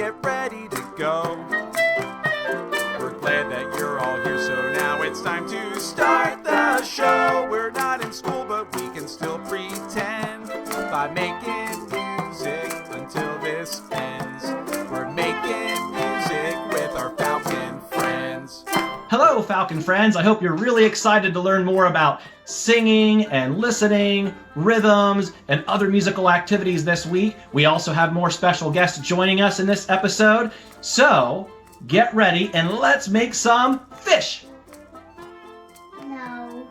get ready to go. We're glad that you're all here, so now it's time to start the show. We're not in school, but we can still pretend by making music until this ends. We're making music with our Falcon friends. Hello, Falcon friends. I hope you're really excited to learn more about singing and listening, rhythms, and other musical activities this week. We also have more special guests joining us in this episode. So, get ready and let's make some fish. No.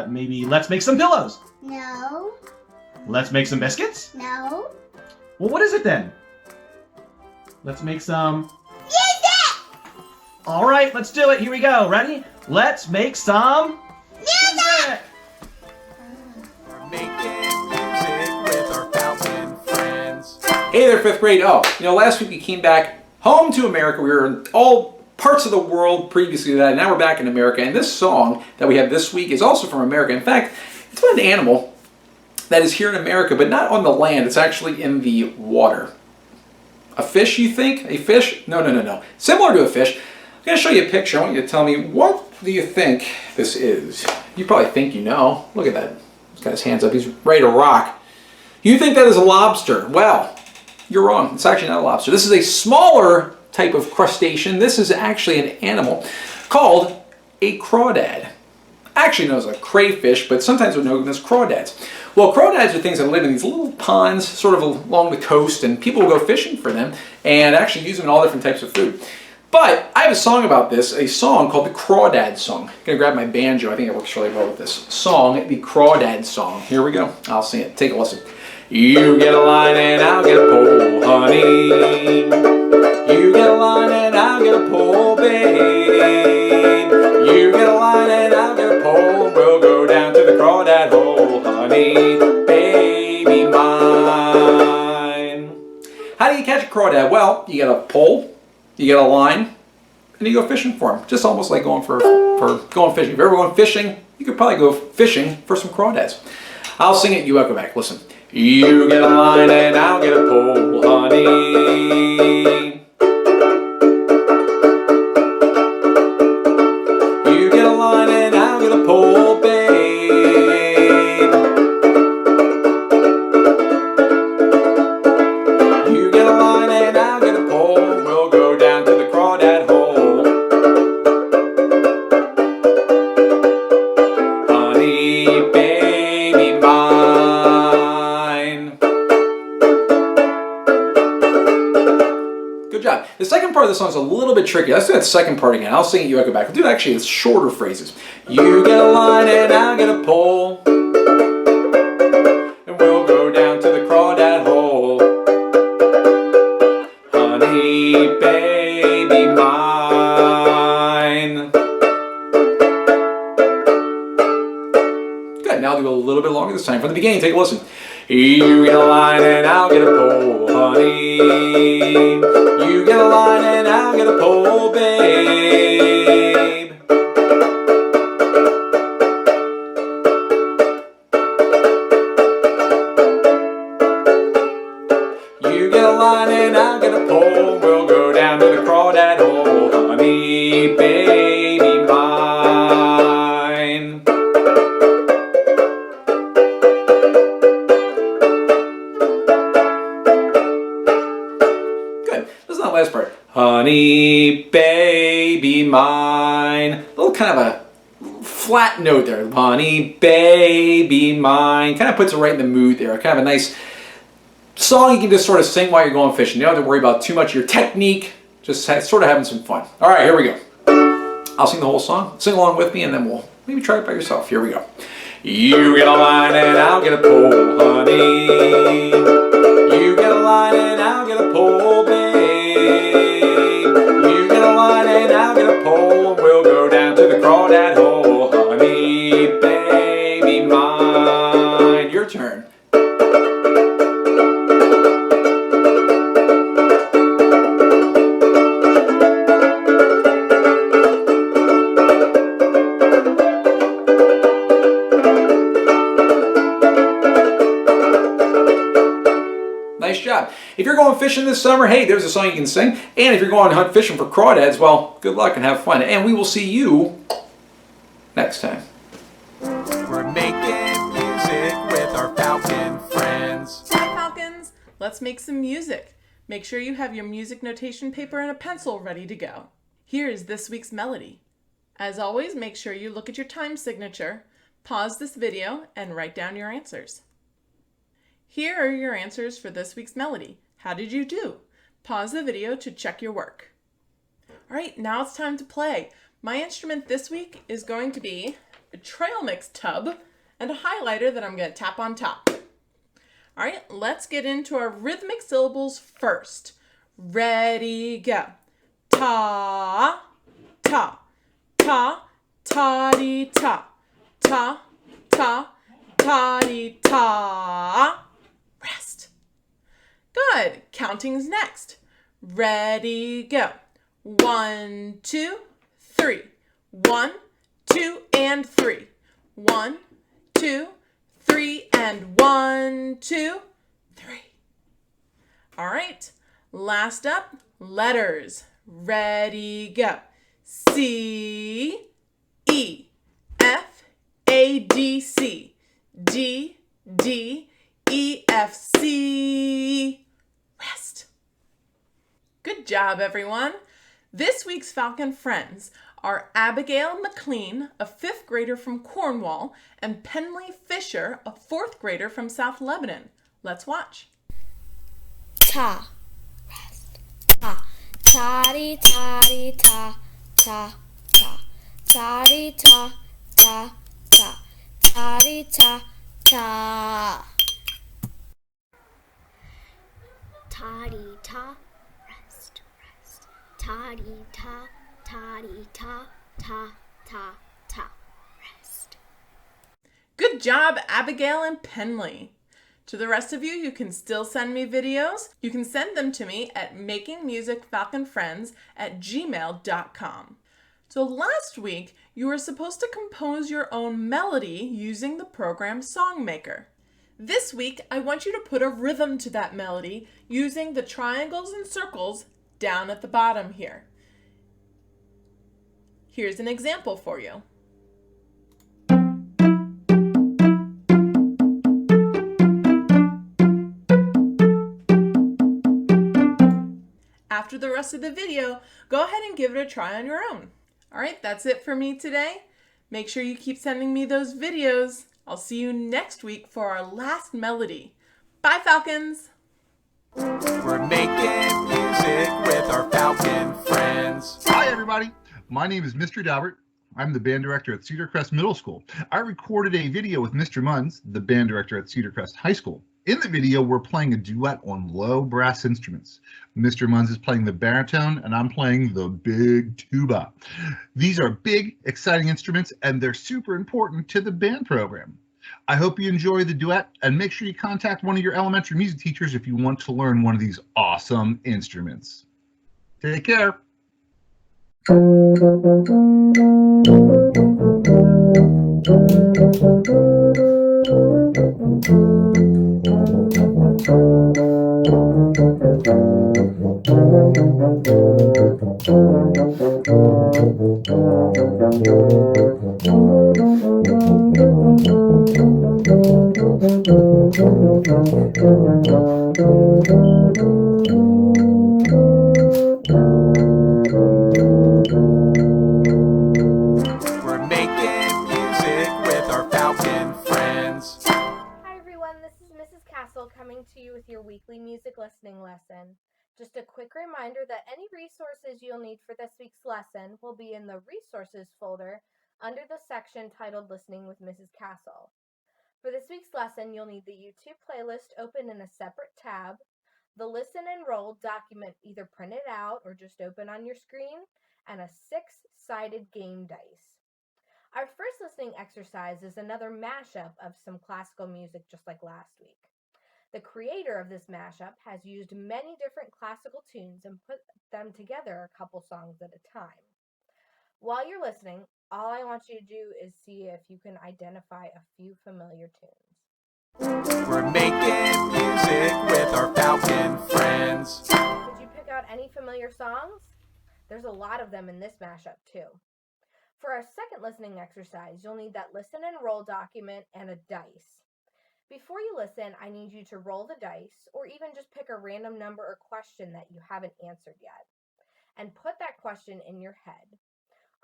Maybe let's make some pillows. No. Let's make some biscuits. No. Well, what is it then? Let's make some... All right, let's do it. Here we go. Ready? Let's make some music. We're making music with our Falcon friends. Hey there, 5th grade. Last week we came back home to America. We were in all parts of the world previously to that, and now we're back in America. And this song that we have this week is also from America. In fact, it's about an animal that is here in America, but not on the land. It's actually in the water. A fish, you think? A fish? No. Similar to a fish. I'm going to show you a picture. I want you to tell me, what do you think this is? You probably think you know. Look at that. He's got his hands up. He's ready to rock. You think that is a lobster. Well, you're wrong. It's actually not a lobster. This is a smaller type of crustacean. This is actually an animal called a crawdad. Actually known as a crayfish, but sometimes they're known as crawdads. Well, crawdads are things that live in these little ponds sort of along the coast, and people will go fishing for them and actually use them in all different types of food. But I have a song about this, a song called the Crawdad Song. I'm going to grab my banjo. I think it works really well with this song, the Crawdad Song. Here we go. I'll sing it. Take a listen. You get a line and I'll get a pole, honey. You get a line and I'll get a pole, babe. You get a line and I'll get a pole. We'll go down to the crawdad hole, honey, baby mine. How do you catch a crawdad? Well, you get a pole. You get a line, and you go fishing for them. Just almost like going for going fishing. If you're ever going fishing, you could probably go fishing for some crawdads. I'll sing it, you echo back. Listen. You get a line and I'll get a pole, honey. You get a line and I'll get a pole, babe. You get a line and I'll get a pole. We'll go down to the crawdad hole. Honey, baby mine. Good job. The second part of the song is a little bit tricky. Let's do that second part again. I'll sing it, you echo back. We'll do it actually with shorter phrases. You get a line and I'll get a pole. And we'll go down to the crawdad hole. Honey, baby mine. Good, now I'll do a little bit longer this time. From the beginning, take a listen. You get a line and I'll get a pole, honey. You get a line and I'll get a pole, babe. You get a line and I'll get a pole. We'll go down to the crawdad hole, honey, baby mine. Good. Listen to that last part. Honey, baby mine. A little kind of a flat note there. Honey, baby mine. Kind of puts it right in the mood there. Kind of a nice song you can just sort of sing while you're going fishing. You don't have to worry about too much of your technique. Just sort of having some fun. All right, here we go. I'll sing the whole song. Sing along with me, and then we'll maybe try it by yourself. Here we go. You get a line and I'll get a pole, honey. You get a line and I'll get a pole, babe. You get a line and I'll get a pole. We'll go down to the crawdad hole, honey, baby mine. Your turn. Nice job. If you're going fishing this summer, hey, there's a song you can sing. And if you're going hunt fishing for crawdads, well, good luck and have fun. And we will see you next time. We're making music with our Falcon friends. Hi, Falcons! Let's make some music. Make sure you have your music notation paper and a pencil ready to go. Here is this week's melody. As always, make sure you look at your time signature, pause this video, and write down your answers. Here are your answers for this week's melody. How did you do? Pause the video to check your work. All right, now it's time to play. My instrument this week is going to be a trail mix tub and a highlighter that I'm going to tap on top. All right, let's get into our rhythmic syllables first. Ready, go. Ta, ta, ta, ta-dee, ta, ta, ta, ta-dee, ta. Rest. Good. Counting's next. Ready, go. 1, 2, 3. 1, 2, and 3. 1, 2, 3, and 1, 2, 3. All right. Last up, letters. Ready, go. C, E, F, A, D, C, D, D, E, F, C. Rest. Good job, everyone. This week's Falcon friends are Abigail McLean, a 5th grader from Cornwall, and Penley Fisher, a 4th grader from South Lebanon. Let's watch. Ta, rest, ta, ta-dee, ta-dee, ta, ta, ta, ta-dee, ta, ta, ta, ta-dee, ta, ta. Ta-dee, ta, rest, rest, ta-dee, ta, ta-dee, ta, ta, ta, ta, rest. Good job, Abigail and Penley. To the rest of you, you can still send me videos. You can send them to me at makingmusicfalconfriends@gmail.com. So last week, you were supposed to compose your own melody using the program Songmaker. This week, I want you to put a rhythm to that melody using the triangles and circles down at the bottom here. Here's an example for you. After the rest of the video, go ahead and give it a try on your own. All right, that's it for me today. Make sure you keep sending me those videos. I'll see you next week for our last melody. Bye, Falcons! We're making music with our Falcon friends. Hi, everybody. My name is Mr. Daubert. I'm the band director at Cedar Crest Middle School. I recorded a video with Mr. Munns, the band director at Cedar Crest High School. In the video, we're playing a duet on low brass instruments. Mr. Munns is playing the baritone, and I'm playing the big tuba. These are big, exciting instruments, and they're super important to the band program. I hope you enjoy the duet, and make sure you contact one of your elementary music teachers if you want to learn one of these awesome instruments. Take care. We're making music with our Falcon friends. Hi everyone, this is Mrs. Castle coming to you with your weekly music listening lesson. Just a quick reminder that any resources you'll need for this week's lesson will be in the resources folder under the section titled Listening with Mrs. Castle. For this week's lesson, you'll need the YouTube playlist open in a separate tab, the listen and roll document either printed out or just open on your screen, and a 6-sided game dice. Our first listening exercise is another mashup of some classical music just like last week. The creator of this mashup has used many different classical tunes and put them together a couple songs at a time. While you're listening, all I want you to do is see if you can identify a few familiar tunes. We're making music with our Falcon familiar songs? There's a lot of them in this mashup too. For our second listening exercise, you'll need that listen and roll document and a dice. Before you listen, I need you to roll the dice, or even just pick a random number or question that you haven't answered yet, and put that question in your head.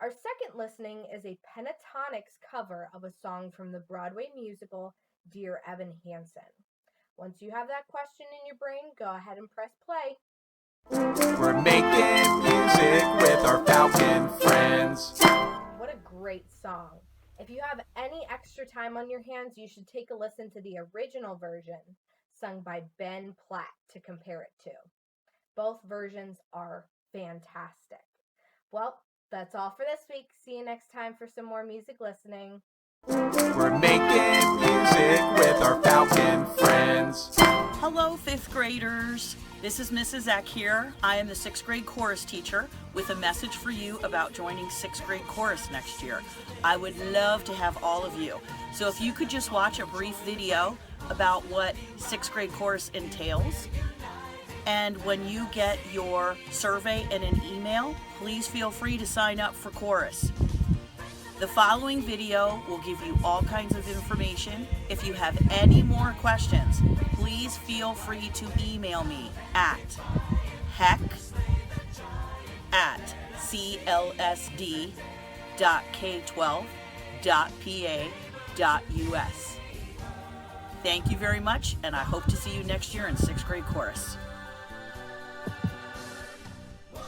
Our second listening is a pentatonics cover of a song from the Broadway musical Dear Evan Hansen. Once you have that question in your brain, go ahead and press play. We're making music with our Falcon friends. What a great song. If you have any extra time on your hands, you should take a listen to the original version sung by Ben Platt to compare it to. Both versions are fantastic. Well, that's all for this week. See you next time for some more music listening. We're making music with our Falcon friends. Hello, 5th graders. This is Mrs. Eck here. I am the 6th grade chorus teacher with a message for you about joining 6th grade chorus next year. I would love to have all of you. So if you could just watch a brief video about what 6th grade chorus entails. And when you get your survey in an email, please feel free to sign up for chorus. The following video will give you all kinds of information. If you have any more questions, please feel free to email me at heck@clsd.k12.pa.us. Thank you very much, and I hope to see you next year in 6th grade chorus.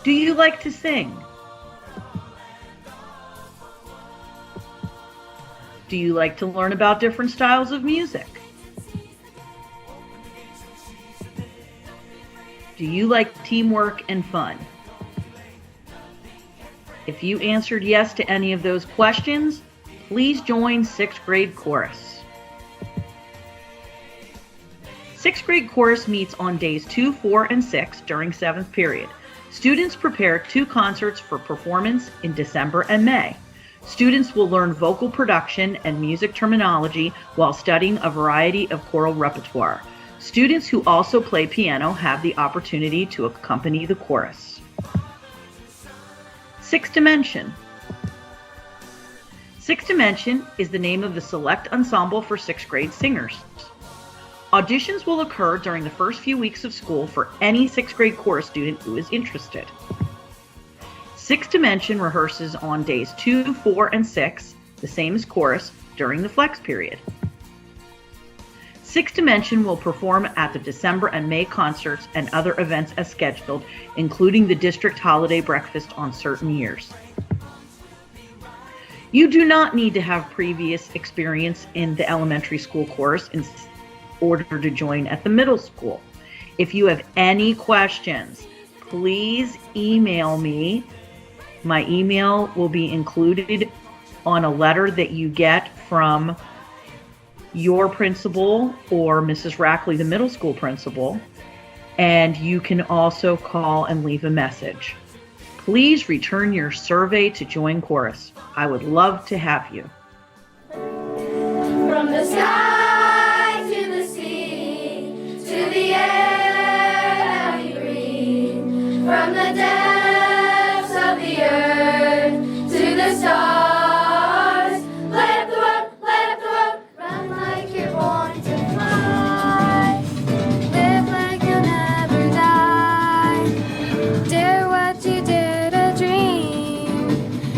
Do you like to sing? Do you like to learn about different styles of music? Do you like teamwork and fun? If you answered yes to any of those questions, please join 6th grade chorus. 6th grade chorus meets on days 2, 4, and 6 during 7th period. Students prepare 2 concerts for performance in December and May. Students will learn vocal production and music terminology while studying a variety of choral repertoire. Students who also play piano have the opportunity to accompany the chorus. 6th Dimension. 6th Dimension is the name of the select ensemble for 6th grade singers. Auditions will occur during the first few weeks of school for any 6th grade chorus student who is interested. 6th Dimension rehearses on days 2, 4, and 6, the same as chorus, during the flex period. 6th Dimension will perform at the December and May concerts and other events as scheduled, including the district holiday breakfast on certain years. You do not need to have previous experience in the elementary school chorus in order to join at the middle school. If you have any questions, please email me. My email will be included on a letter that you get from your principal or Mrs. Rackley, the middle school principal, and you can also call and leave a message. Please return your survey to join chorus. I would love to have you. From the sky to the sea, to the air that we breathe, from the depths of the earth to the stars, light up the road, run like you're born to fly, live like you'll never die, dare what you dare to dream,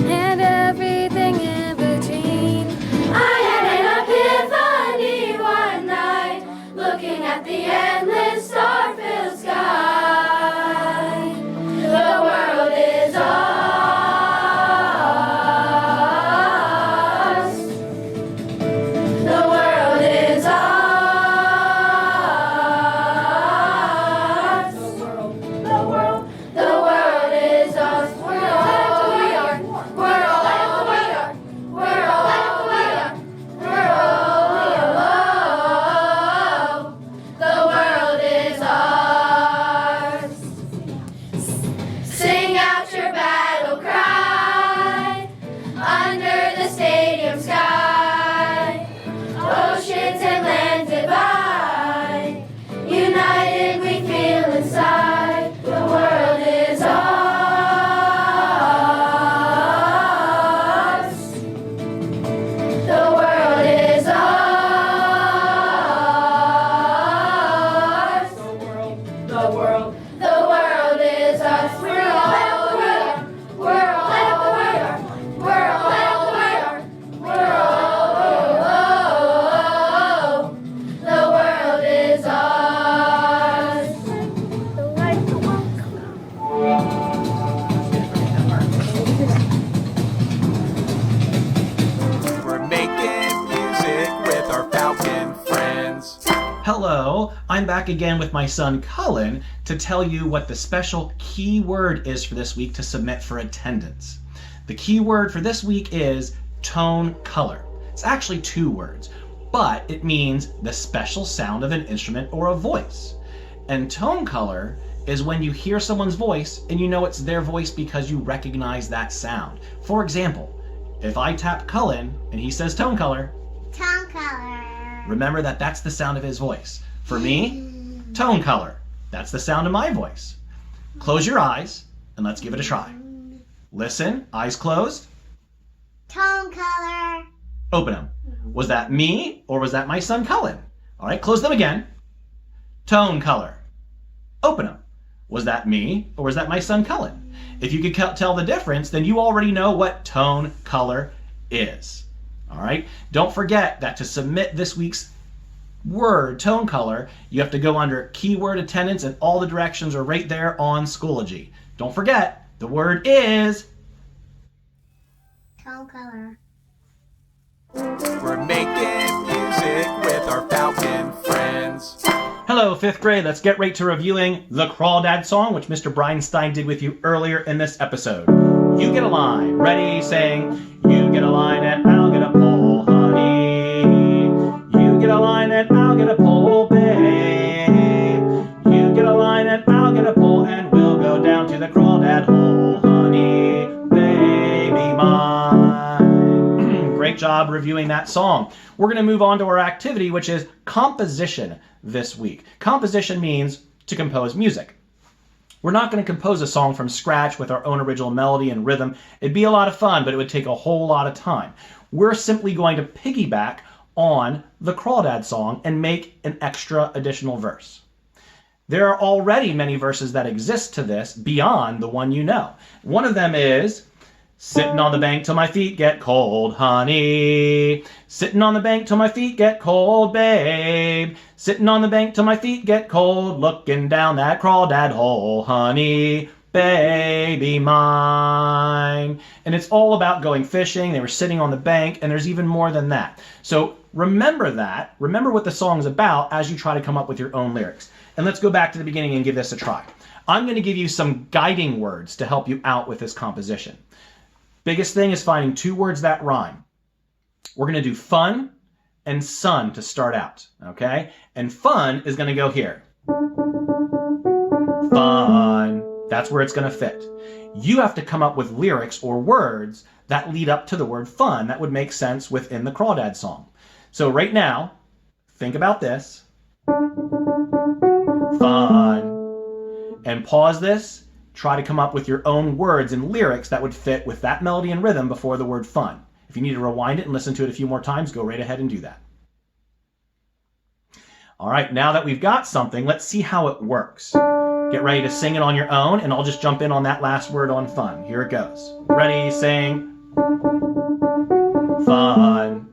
and everything in between. I had an epiphany one night, looking at the endless star-filled sky. The world is ours. The world is ours. The world is ours. We're all we are. We're all we are. We're all we are. We're all we are. The world is back again with my son Cullen to tell you what the special key word is for this week to submit for attendance. The key word for this week is tone color. It's actually 2 words, but it means the special sound of an instrument or a voice. And tone color is when you hear someone's voice and you know it's their voice because you recognize that sound. For example, if I tap Cullen and he says tone color, Tone color. remember that that's the sound of his voice. For me, tone color, that's the sound of my voice. Close your eyes and let's give it a try. Listen, eyes closed. Tone color. Open them. Was that me or was that my son Cullen? All right, close them again. Tone color. Open them. Was that me or was that my son Cullen? If you could tell the difference, then you already know what tone color is. All right, don't forget that to submit this week's word, tone color, you have to go under keyword attendance, and all the directions are right there on Schoology. Don't forget, the word is Tone color. We're making music with our Falcon friends. Hello, 5th grade. Let's get right to reviewing the Crawdad song, which Mr. Breinstein did with you earlier in this episode. You get a line. Ready, sing. You get a line and I'll get a pole, honey. You get a line and I'll get a pole, babe. You get a line and I'll get a pole, and we'll go down to the Crawdad hole, honey, baby mine. Great job reviewing that song. We're going to move on to our activity, which is composition this week. Composition means to compose music. We're not going to compose a song from scratch with our own original melody and rhythm. It'd be a lot of fun, but it would take a whole lot of time. We're simply going to piggyback on the Crawdad song and make an extra additional verse. There are already many verses that exist to this beyond the one you know. One of them is, sitting on the bank till my feet get cold, honey. Sitting on the bank till my feet get cold, babe. Sitting on the bank till my feet get cold, looking down that crawdad hole, honey, baby mine. And it's all about going fishing. They were sitting on the bank, and there's even more than that. So remember that. Remember what the song's about as you try to come up with your own lyrics. And let's go back to the beginning and give this a try. I'm going to give you some guiding words to help you out with this composition. Biggest thing is finding 2 words that rhyme. We're going to do fun and sun to start out, okay? And fun is going to go here. Fun. That's where it's going to fit. You have to come up with lyrics or words that lead up to the word fun that would make sense within the Crawdad song. So right now, think about this. Fun. And pause this. Try to come up with your own words and lyrics that would fit with that melody and rhythm before the word fun. If you need to rewind it and listen to it a few more times, go right ahead and do that. All right, now that we've got something, let's see how it works. Get ready to sing it on your own, and I'll just jump in on that last word on fun. Here it goes. Ready, sing. Fun.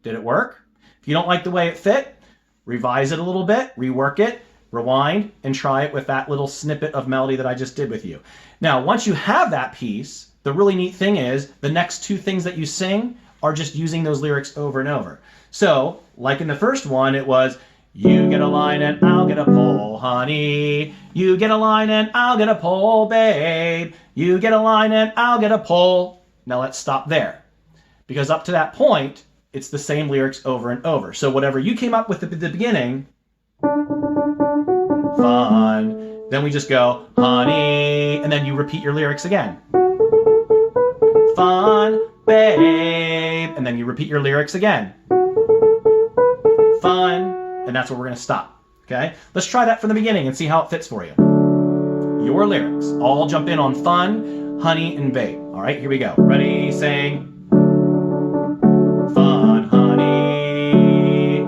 Did it work? If you don't like the way it fit, revise it a little bit, rework it, rewind, and try it with that little snippet of melody that I just did with you. Now, once you have that piece, the really neat thing is the next 2 things that you sing are just using those lyrics over and over. So, like in the first one, it was, you get a line and I'll get a pole, honey. You get a line and I'll get a pole, babe. You get a line and I'll get a pole. Now let's stop there. Because up to that point, it's the same lyrics over and over. So whatever you came up with at the beginning, fun. Then we just go, honey, and then you repeat your lyrics again. Fun, babe, and then you repeat your lyrics again. Fun, and that's where we're going to stop, okay? Let's try that from the beginning and see how it fits for you. Your lyrics. All jump in on fun, honey, and babe. All right, here we go. Ready, sing. Fun, honey.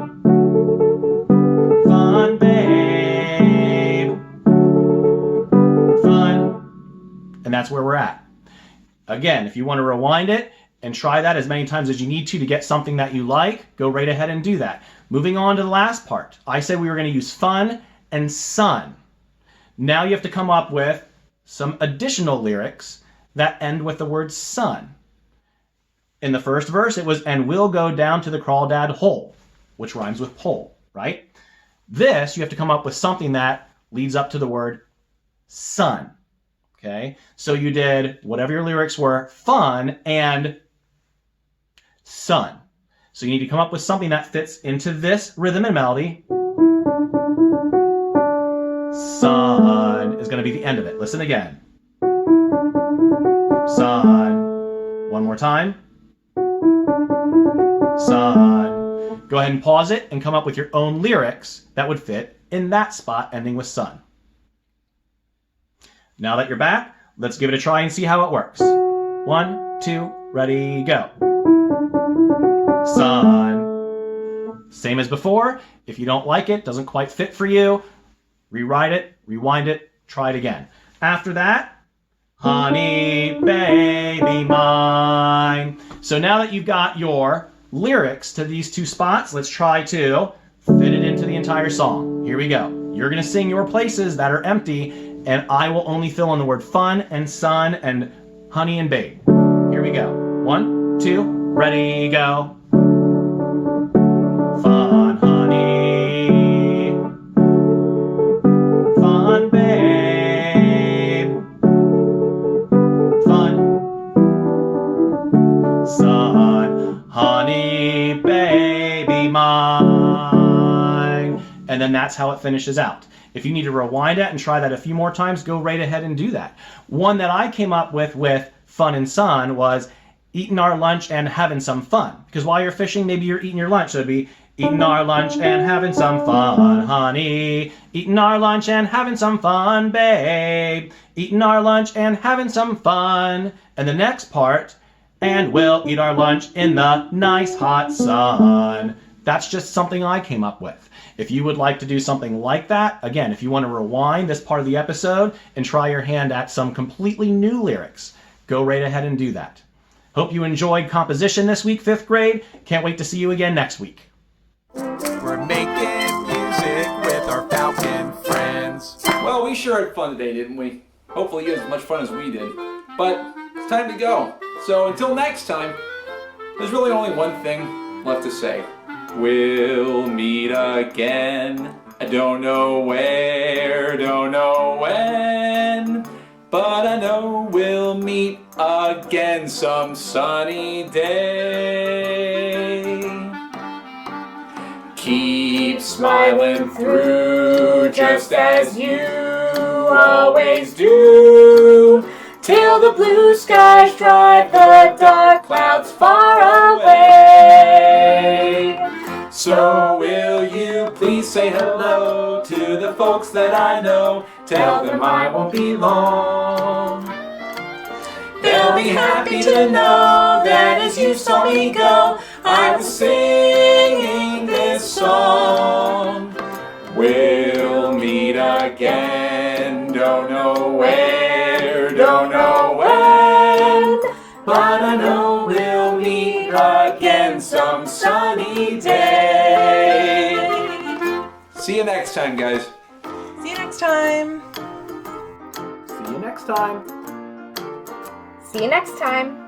Fun, babe. Fun. And that's where we're at. Again, if you want to rewind it and try that as many times as you need to get something that you like, go right ahead and do that. Moving on to the last part. I said we were going to use fun and sun. Now you have to come up with some additional lyrics that end with the word sun. In the first verse, it was, and we'll go down to the crawdad hole, which rhymes with pole, right? This, you have to come up with something that leads up to the word sun. Okay, so you did whatever your lyrics were, fun and sun. So you need to come up with something that fits into this rhythm and melody. Sun is going to be the end of it. Listen again. Sun. One more time. Sun. Go ahead and pause it and come up with your own lyrics that would fit in that spot ending with sun. Now that you're back, let's give it a try and see how it works. 1, 2, ready, go. Sun. Same as before. If you don't like it, doesn't quite fit for you, rewrite it, rewind it, try it again. After that, honey, baby mine. So now that you've got your lyrics to these two spots, let's try to fit it into the entire song. Here we go. You're going to sing your places that are empty, and I will only fill in the word fun and sun and honey and babe. Here we go. 1, 2, ready, go. Fun, honey. Fun, babe. Fun. Sun, honey, baby mine. And then that's how it finishes out. If you need to rewind it and try that a few more times, go right ahead and do that. One that I came up with fun and sun was eating our lunch and having some fun. Because while you're fishing, maybe you're eating your lunch. So it'd be eating our lunch and having some fun, honey. Eating our lunch and having some fun, babe. Eating our lunch and having some fun. And the next part, and we'll eat our lunch in the nice hot sun. That's just something I came up with. If you would like to do something like that, again, if you want to rewind this part of the episode and try your hand at some completely new lyrics, go right ahead and do that. Hope you enjoyed composition this week, 5th grade. Can't wait to see you again next week. We're making music with our Falcon friends. Well, we sure had fun today, didn't we? Hopefully you had as much fun as we did. But it's time to go. So until next time, there's really only one thing left to say. We'll meet again. I don't know where, don't know when, but I know we'll meet again some sunny day. Keep smiling through just as you always do, till the blue skies drive the dark clouds far away. So will you please say hello to the folks that I know? Tell them I won't be long. They'll be happy to know that as you saw me go, I was singing this song. We'll meet again, don't know where, don't know when, but I know we'll meet again some sunny day. See you next time, guys. See you next time. See you next time. See you next time.